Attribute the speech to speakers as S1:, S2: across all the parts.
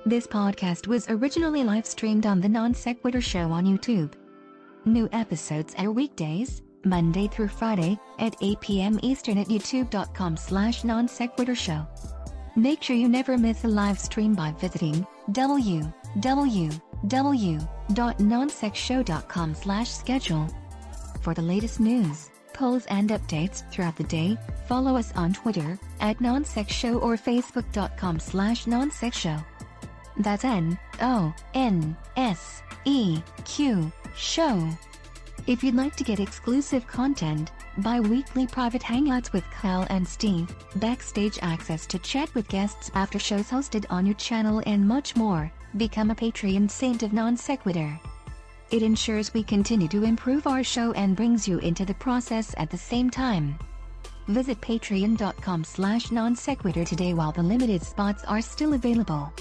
S1: This podcast was originally live-streamed on the NonSequitur show on YouTube. New episodes air weekdays, Monday through Friday, at 8 p.m. Eastern at youtube.com/NonSequitur show. Make sure you never miss a live stream by visiting www.nonsecshow.com/schedule. For the latest news, polls and updates throughout the day, follow us on Twitter at NonSecShow or Facebook.com/NonSecShow. That's NonSeq show. If you'd like to get exclusive content, bi-weekly private hangouts with Kyle and Steve, backstage access to chat with guests after shows hosted on your channel and much more, become a Patreon saint of NonSequitur. It ensures we continue to improve our show and brings you into the process at the same time. Visit patreon.com/NonSequitur today while the limited spots are still available.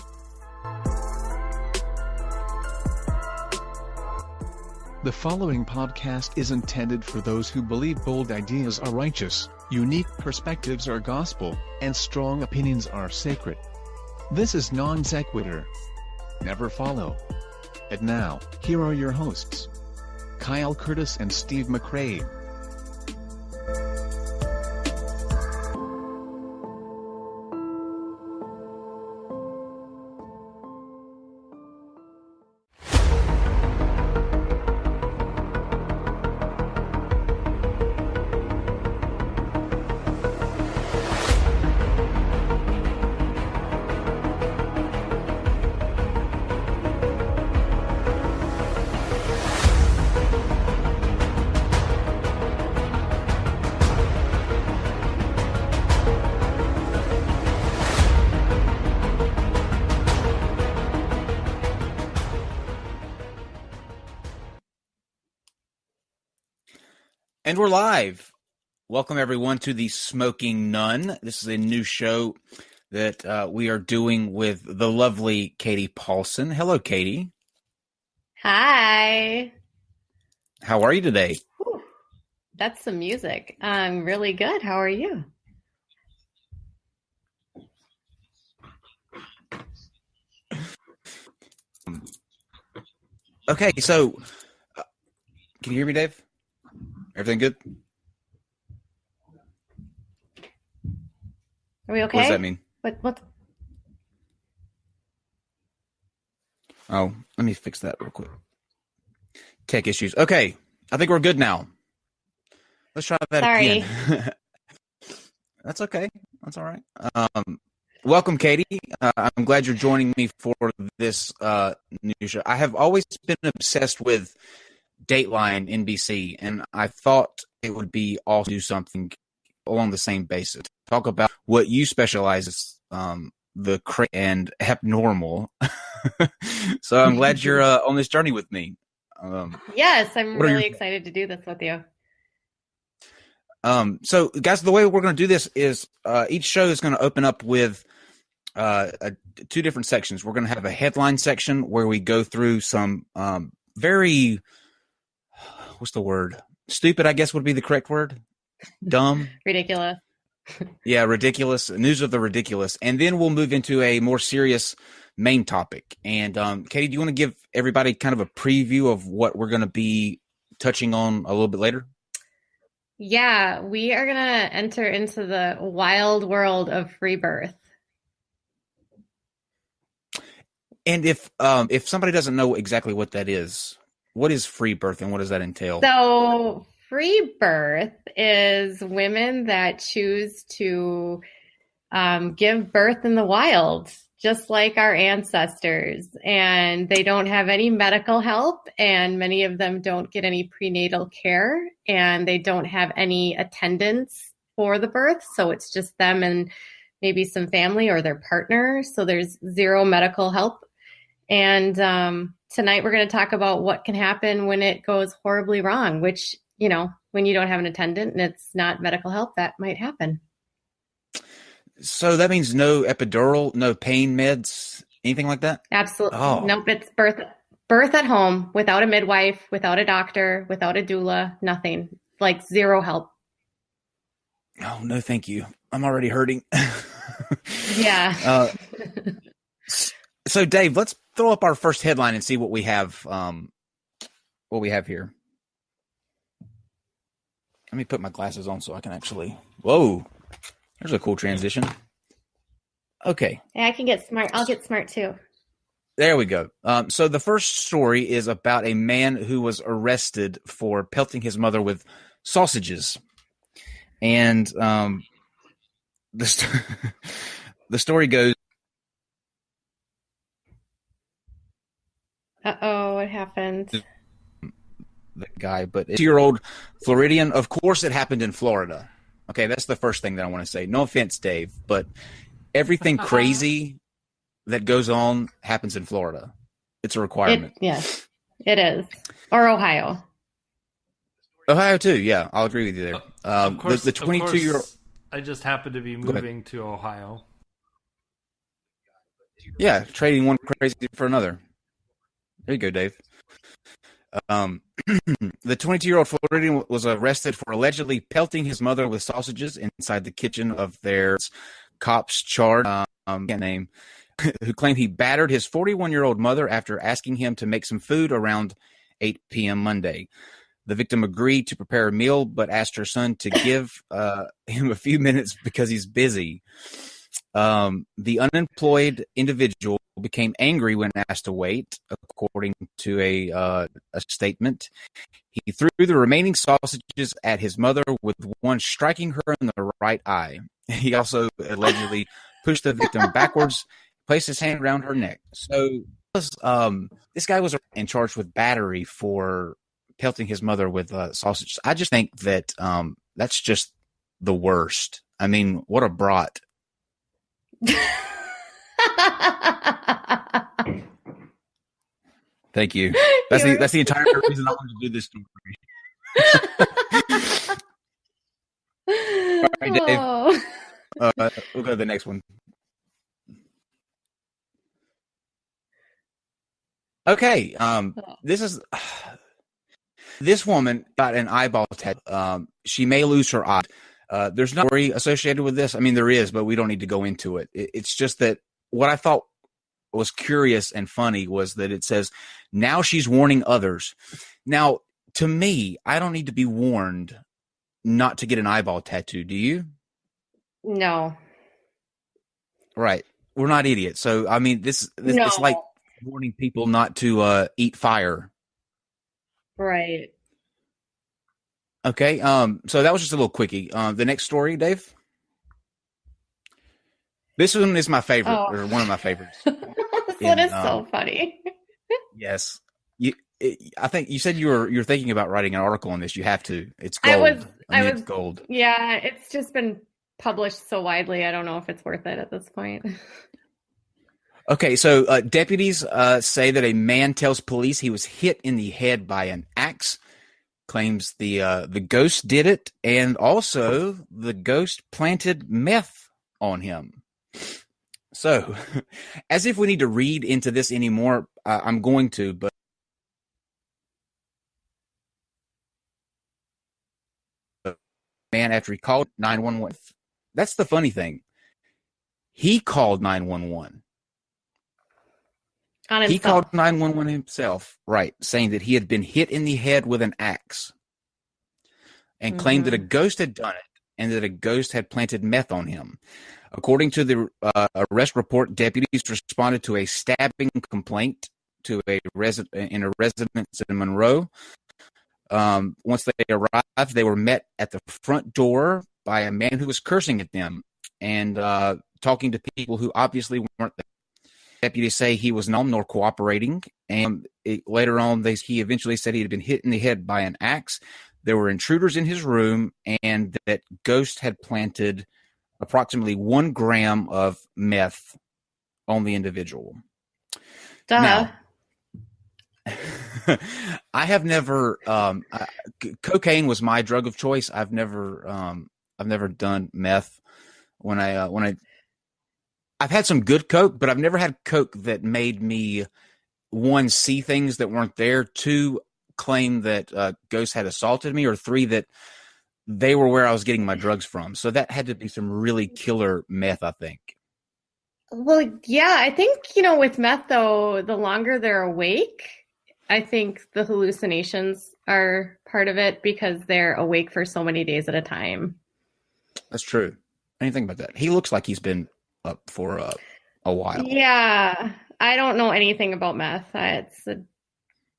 S2: The following podcast is intended for those who believe bold ideas are righteous, unique perspectives are gospel, and strong opinions are sacred. This is Non-Sequitur. Never follow. And now, here are your hosts, Kyle Curtis and Steve McRae.
S3: And we're live. Welcome, everyone, to the Smoking Nun. This is a new show that we are doing with the lovely Katie Paulson. Hello, Katie.
S4: Hi.
S3: How are you today?
S4: Whew. That's some music. I'm really good. How are you?
S3: Okay, so can you hear me, Dave? Everything good?
S4: Are we okay?
S3: What does that mean?
S4: What?
S3: Oh, let me fix that real quick. Tech issues. Okay, I think we're good now. Let's try that
S4: Sorry.
S3: again. That's okay. That's all right. Welcome, Katie. I'm glad you're joining me for this new show. I have always been obsessed with Dateline NBC, and I thought it would be also do something along the same basis. Talk about what you specialize in, the crazy and abnormal. So I'm glad you're on this journey with me.
S4: Yes, I'm really excited to do this with you.
S3: So, guys, the way we're going to do this is each show is going to open up with two different sections. We're going to have a headline section where we go through some very what's the word? Stupid, I guess, would be the correct word. Dumb.
S4: Ridiculous.
S3: Yeah, ridiculous. News of the ridiculous. And then we'll move into a more serious main topic. And Katie, do you want to give everybody kind of a preview of what we're going to be touching on a little bit later?
S4: Yeah, we are going to enter into the wild world of free birth.
S3: And if somebody doesn't know exactly what that is, what is free birth and what does that entail?
S4: So free birth is women that choose to give birth in the wild, just like our ancestors. And they don't have any medical help, and many of them don't get any prenatal care, and they don't have any attendance for the birth. So it's just them and maybe some family or their partner. So there's zero medical help. And tonight we're going to talk about what can happen when it goes horribly wrong, which, you know, when you don't have an attendant and it's not medical help, that might happen.
S3: So that means no epidural, no pain meds, anything like that?
S4: Absolutely.
S3: Oh.
S4: Nope. It's birth at home without a midwife, without a doctor, without a doula, nothing, like zero help.
S3: Oh, no, thank you. I'm already hurting.
S4: Yeah.
S3: So, Dave, let's throw up our first headline and see what we have. What we have here. Let me put my glasses on so I can actually. Whoa, there's a cool transition. Okay.
S4: Yeah, I can get smart. I'll get smart too.
S3: There we go. So the first story is about a man who was arrested for pelting his mother with sausages, and the story goes.
S4: Uh-oh, what happened?
S3: The guy, but 2-year-old Floridian. Of course, it happened in Florida. Okay, that's the first thing that I want to say. No offense, Dave, but everything crazy that goes on happens in Florida. It's a requirement.
S4: Yes, it is. Or Ohio.
S3: Ohio too. Yeah, I'll agree with you there.
S5: Of course,
S3: the 22-year-old.
S5: I just happened to be moving to Ohio.
S3: Yeah, trading one crazy for another. There you go, Dave. The 22-year-old Floridian was arrested for allegedly pelting his mother with sausages inside the kitchen of their cops charged, can't name, who claimed he battered his 41-year-old mother after asking him to make some food around 8 p.m. Monday. The victim agreed to prepare a meal, but asked her son to give him a few minutes because he's busy. The unemployed individual became angry when asked to wait, according to a statement. He threw the remaining sausages at his mother, with one striking her in the right eye. He also allegedly pushed the victim backwards, placed his hand around her neck. So this guy was charged with battery for pelting his mother with sausages. I just think that that's just the worst. I mean, what a brat. Thank you. That's the entire reason I wanted to do this story. All right, Dave.
S4: Oh.
S3: We'll go to the next one. Okay. This woman got an eyeball tattoo. She may lose her eye. There's no worry associated with this. I mean, there is, but we don't need to go into it. It's just that what I thought was curious and funny was that it says, now she's warning others. Now, to me, I don't need to be warned not to get an eyeball tattoo. Do you?
S4: No.
S3: Right. We're not idiots. So, I mean, this
S4: No.
S3: it's like warning people not to eat fire.
S4: Right.
S3: Okay. So that was just a little quickie. The next story, Dave. This one is my favorite, or one of my favorites.
S4: This one is so funny.
S3: Yes. I think you said you're thinking about writing an article on this. You have to. It's gold. It's gold.
S4: Yeah, it's just been published so widely. I don't know if it's worth it at this point.
S3: Okay, so deputies say that a man tells police he was hit in the head by an axe. Claims the ghost did it, and also the ghost planted meth on him. So, as if we need to read into this anymore, I'm going to, but man, after he called 911, that's the funny thing. He called 911. He called 911 himself, right, saying that he had been hit in the head with an axe, and claimed that a ghost had done it and that a ghost had planted meth on him. According to the arrest report, deputies responded to a stabbing complaint to a residence in Monroe. Once they arrived, they were met at the front door by a man who was cursing at them and talking to people who obviously weren't there. Deputies say he was not nor cooperating, and later on, he eventually said he had been hit in the head by an axe. There were intruders in his room, and that ghost had planted approximately 1 gram of meth on the individual.
S4: Duh.
S3: Now, I have never. Cocaine was my drug of choice. I've never done meth. I've had some good coke, but I've never had coke that made me, 1, see things that weren't there, 2, claim that ghosts had assaulted me, or 3, that they were where I was getting my drugs from. So that had to be some really killer meth, I think.
S4: Well, yeah, I think, with meth though, the longer they're awake, I think the hallucinations are part of it because they're awake for so many days at a time.
S3: That's true. Anything about that? He looks like he's been up for a while.
S4: Yeah, I don't know anything about meth. It's a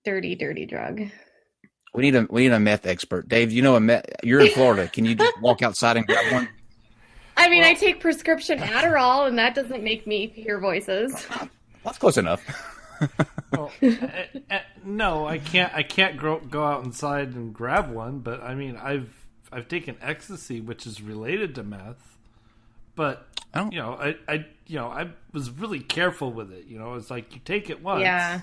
S4: dirty, dirty drug.
S3: We need a meth expert. Dave, you know a meth. You're in Florida. Can you just walk outside and grab one?
S4: I mean, I take prescription Adderall, and that doesn't make me hear voices.
S3: That's close enough.
S5: Well, no, I can't. I can't go out inside and grab one. But I mean, I've taken ecstasy, which is related to meth. But I was really careful with it. It's like you take it once,
S4: Yeah.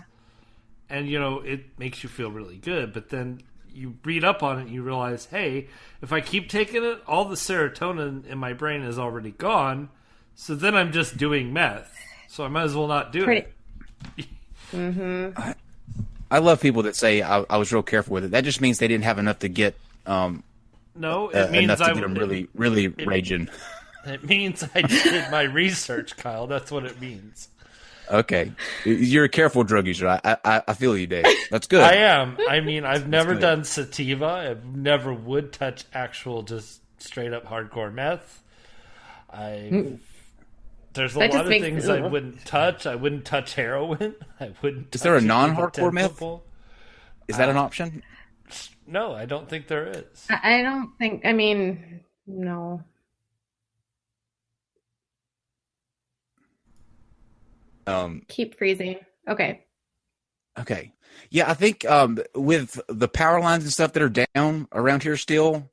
S5: and it makes you feel really good. But then you read up on it and you realize, hey, if I keep taking it, all the serotonin in my brain is already gone. So then I'm just doing meth. So I might as well not do it.
S4: Mm-hmm.
S3: I love people that say I was real careful with it. That just means they didn't have enough to get
S5: No, it means
S3: enough to get them really, really raging.
S5: It means I did my research, Kyle. That's what it means.
S3: Okay, you're a careful drug user. I feel you, Dave. That's good.
S5: I am. I mean, I've never done sativa. I never would touch actual, just straight up hardcore meth. There's a lot of things I wouldn't touch. I wouldn't touch heroin. I wouldn't.
S3: Is there a non-hardcore meth? Is that an option?
S5: No, I don't think there is.
S4: I don't think. I mean, no. Keep freezing. Okay.
S3: Okay. Yeah, I think with the power lines and stuff that are down around here still,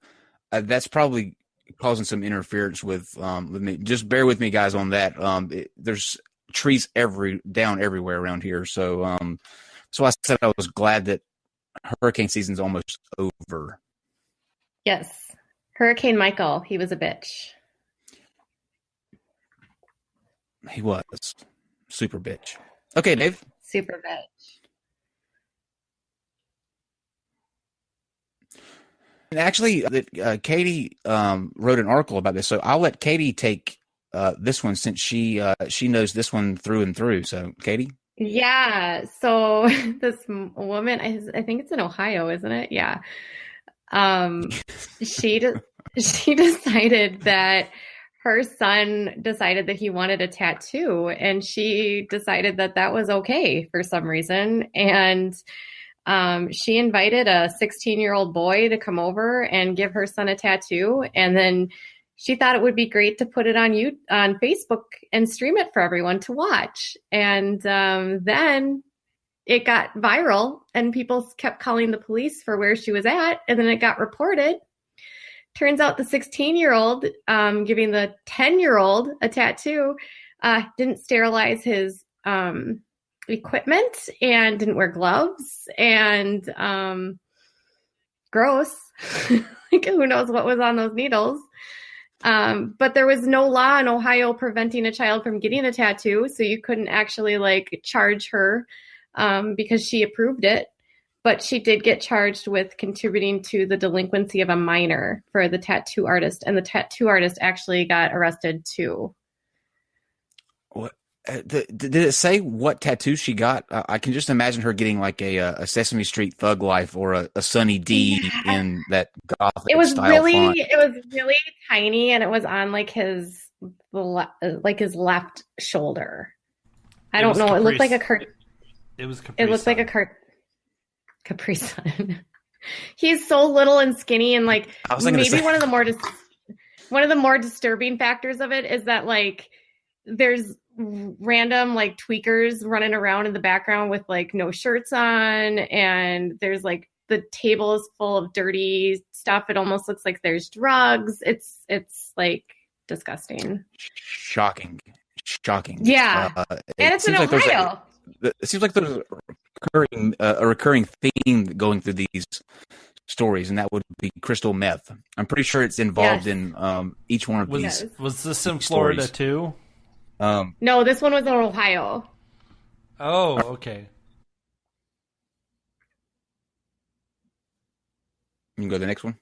S3: that's probably causing some interference with me. Just bear with me, guys, on that. There's trees down everywhere around here, so I said I was glad that hurricane season's almost over.
S4: Yes. Hurricane Michael, he was a bitch.
S3: He was. Super bitch. Okay, Dave.
S4: Super bitch.
S3: And actually, Katie wrote an article about this, so I'll let Katie take this one since she knows this one through and through. So, Katie?
S4: Yeah. So this woman, I think it's in Ohio, isn't it? Yeah. She decided that her son decided that he wanted a tattoo, and she decided that that was okay for some reason. And she invited a 16-year-old boy to come over and give her son a tattoo. And then she thought it would be great to put it on Facebook and stream it for everyone to watch. And then it got viral, and people kept calling the police for where she was at. And then it got reported. Turns out the 16-year-old giving the 10-year-old a tattoo didn't sterilize his equipment and didn't wear gloves, and gross. Like, who knows what was on those needles. But there was no law in Ohio preventing a child from getting a tattoo, so you couldn't actually charge her because she approved it. But she did get charged with contributing to the delinquency of a minor for the tattoo artist, and the tattoo artist actually got arrested too.
S3: What did it say? What tattoo she got? I can just imagine her getting like a Sesame Street Thug Life or a Sunny D in that gothic style font.
S4: It was really tiny, and it was on his left shoulder. I don't know. It looked like a cart.
S5: It was Capri
S4: It looked
S5: Sun.
S4: like a cart. Capri Sun. He's so little and skinny, and maybe one of the more disturbing factors of it is that there's random tweakers running around in the background with no shirts on, and there's the table is full of dirty stuff. It almost looks like there's drugs. It's disgusting.
S3: Shocking.
S4: Yeah. And it's in Ohio.
S3: It seems like there's a recurring theme going through these stories, and that would be crystal meth. I'm pretty sure it's involved in each one of these.
S5: Was this in Florida
S3: stories.
S5: too?
S4: No, this one was in Ohio.
S5: Oh, okay.
S3: You can go to the next one.